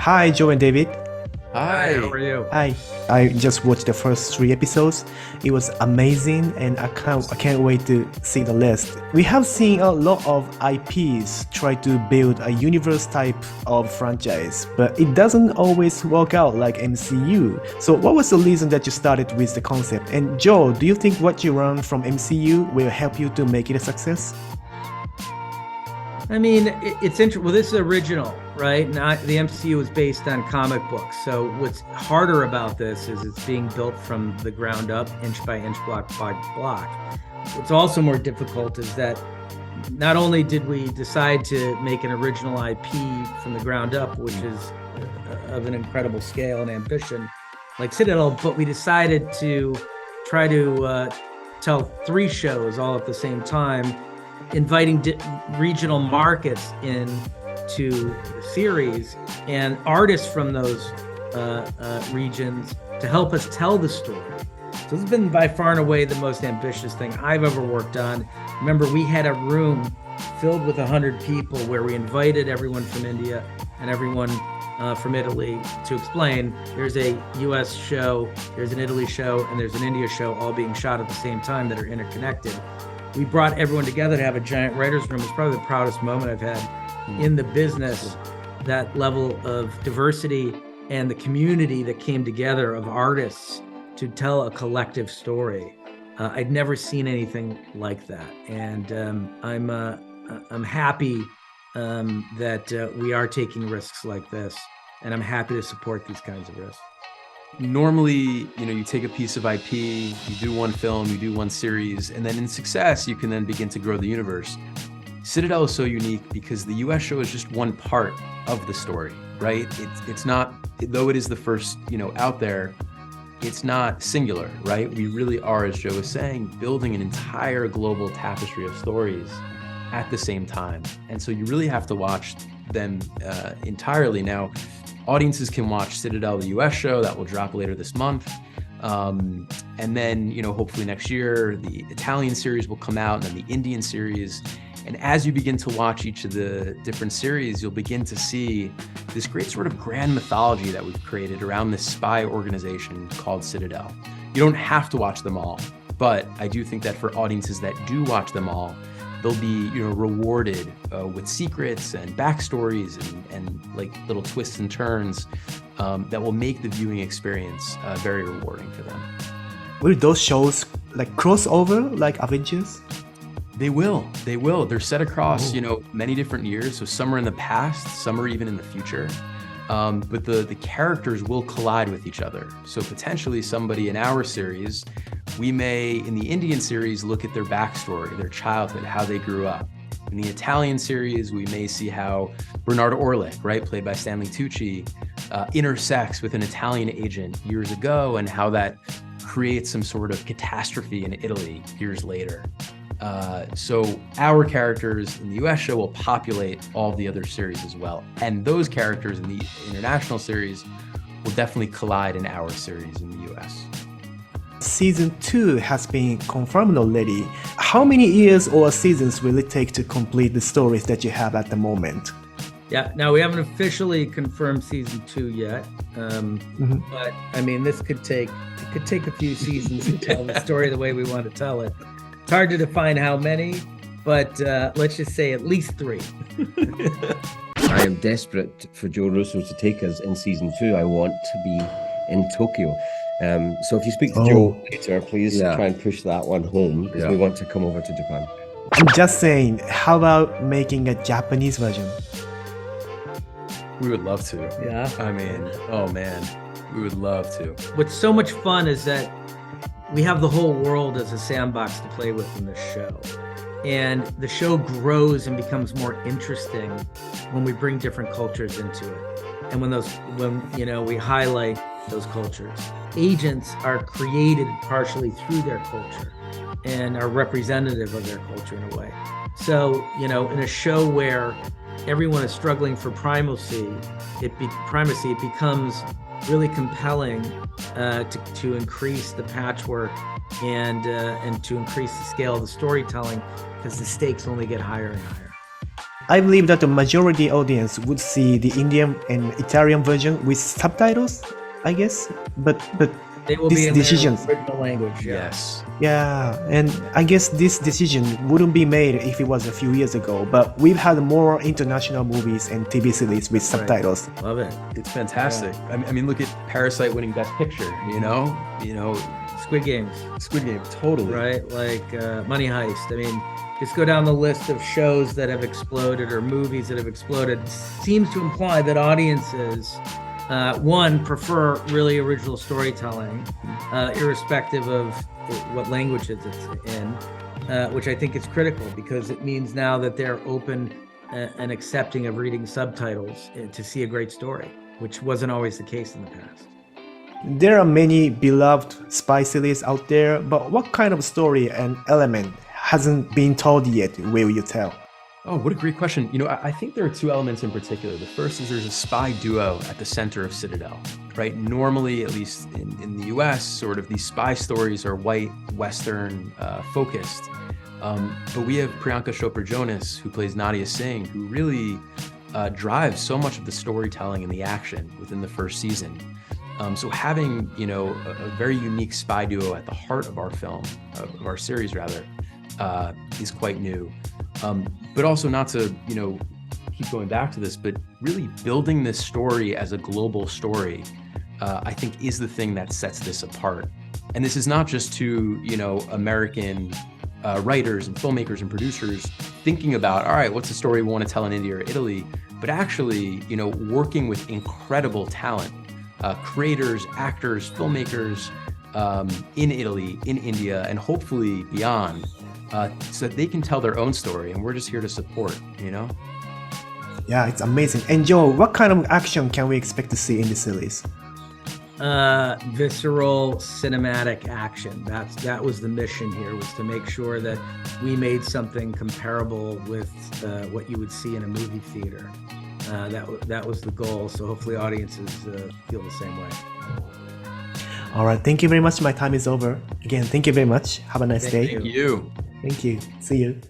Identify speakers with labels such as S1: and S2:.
S1: Hi, Joe and David.
S2: Hi, how are you?
S1: Hi. I just watched the first 3 episodes. It was amazing, and I can't wait to see the rest. We have seen a lot of IPs try to build a universe type of franchise, but it doesn't always work out like MCU. So what was the reason that you started with the concept? And Joe, do you think what you learned from MCU will help you to make it a success?
S2: I mean, it's interesting. Well, this is original, right? The MCU is based on comic books. So what's harder about this is it's being built from the ground up, inch by inch, block by block. What's also more difficult is that not only did we decide to make an original IP from the ground up, which is of an incredible scale and ambition, like Citadel, but we decided to try to tell 3 shows all at the same time, inviting regional markets into the series and artists from those regions to help us tell the story. So this has been by far and away the most ambitious thing I've ever worked on. Remember, we had a room filled with 100 people where we invited everyone from India and everyone from Italy to explain there's a US show, there's an Italy show, and there's an India show all being shot at the same time that are interconnected. We brought everyone together to have a giant writer's room. It's probably the proudest moment I've had in the business, that level of diversity and the community that came together of artists to tell a collective story. I'd never seen anything like that. And I'm happy that we are taking risks like this, and I'm happy to support these kinds of risks.
S3: Normally, you take a piece of IP, you do one film, you do one series, and then in success, you can then begin to grow the universe. Citadel is so unique because the US show is just one part of the story, right? It's not, though it is the first, out there, it's not singular, right? We really are, as Joe was saying, building an entire global tapestry of stories at the same time. And so you really have to watch them entirely. Now, audiences can watch Citadel, the US show, that will drop later this month. And then, hopefully next year, the Italian series will come out, and then the Indian series. And as you begin to watch each of the different series, you'll begin to see this great sort of grand mythology that we've created around this spy organization called Citadel. You don't have to watch them all, but I do think that for audiences that do watch them all, they'll be, rewarded with secrets and backstories and like little twists and turns that will make the viewing experience very rewarding for them.
S1: Will those shows like cross over like Avengers?
S3: They will. They're set across, many different years. So some are in the past, some are even in the future. But the characters will collide with each other. So potentially somebody in our series, we may, in the Indian series, look at their backstory, their childhood, how they grew up. In the Italian series, we may see how Bernardo Orlick, right, played by Stanley Tucci, intersects with an Italian agent years ago and how that creates some sort of catastrophe in Italy years later. So our characters in the US show will populate all the other series as well. And those characters in the international series will definitely collide in our series in the US.
S1: Season 2 has been confirmed already. How many years or seasons will it take to complete the stories that you have at the moment?
S2: Yeah, now we haven't officially confirmed season 2 yet, but I mean, this could take a few seasons to tell the story the way we want to tell it. It's hard to define how many, but let's just say at least 3.
S4: I am desperate for Joe Russo to take us in season 2. I want to be in Tokyo. So if you speak to Joe later, please try and push that one home, because we want to come over to Japan.
S1: I'm just saying, how about making a Japanese version?
S3: We would love to.
S2: Yeah.
S3: I mean, oh man, we would love to.
S2: What's so much fun is that we have the whole world as a sandbox to play with in this show. And the show grows and becomes more interesting when we bring different cultures into it. And when we highlight those cultures. Agents are created partially through their culture and are representative of their culture in a way. So, in a show where everyone is struggling for primacy, it becomes really compelling to increase the patchwork and to increase the scale of the storytelling, because the stakes only get higher and higher.
S1: I believe that the majority audience would see the Indian and Italian version with subtitles, I guess. But
S2: They will
S1: this
S2: be in
S1: decision,
S2: their original language. Yeah.
S3: Yes.
S1: yeah, and I guess this decision wouldn't be made if it was a few years ago. But we've had more international movies and TV series with subtitles.
S2: Love it.
S3: It's fantastic. I mean, look at Parasite winning Best Picture. You know,
S2: Squid Games,
S3: Squid Game, totally.
S2: right? Like Money Heist. I mean, just go down the list of shows that have exploded or movies that have exploded. Seems to imply that audiences, one, prefer really original storytelling, irrespective of what languages it's in, which I think is critical because it means now that they're open and accepting of reading subtitles to see a great story, which wasn't always the case in the past.
S1: There are many beloved spy series out there, but what kind of story and element hasn't been told yet, will you tell?
S3: Oh, what a great question. I think there are two elements in particular. The first is there's a spy duo at the center of Citadel, right? Normally, at least in the US, sort of these spy stories are white, Western focused. But we have Priyanka Chopra Jonas, who plays Nadia Singh, who really drives so much of the storytelling and the action within the first season. So having, a very unique spy duo at the heart of our film, of our series rather, is quite new. But also not to, keep going back to this, but really building this story as a global story, I think is the thing that sets this apart. And this is not just to, American writers and filmmakers and producers thinking about, all right, what's the story we want to tell in India or Italy, but actually, working with incredible talent, creators, actors, filmmakers in Italy, in India, and hopefully beyond, so that they can tell their own story, and we're just here to support,
S1: Yeah, it's amazing. And Joe, what kind of action can we expect to see in the series?
S2: Visceral cinematic action. That was the mission here, was to make sure that we made something comparable with what you would see in a movie theater. That was the goal. So hopefully audiences feel the same way.
S1: All right, thank you very much. My time is over. Again, thank you very much. Have a nice day.
S3: Thank you.
S1: Thank you. See you.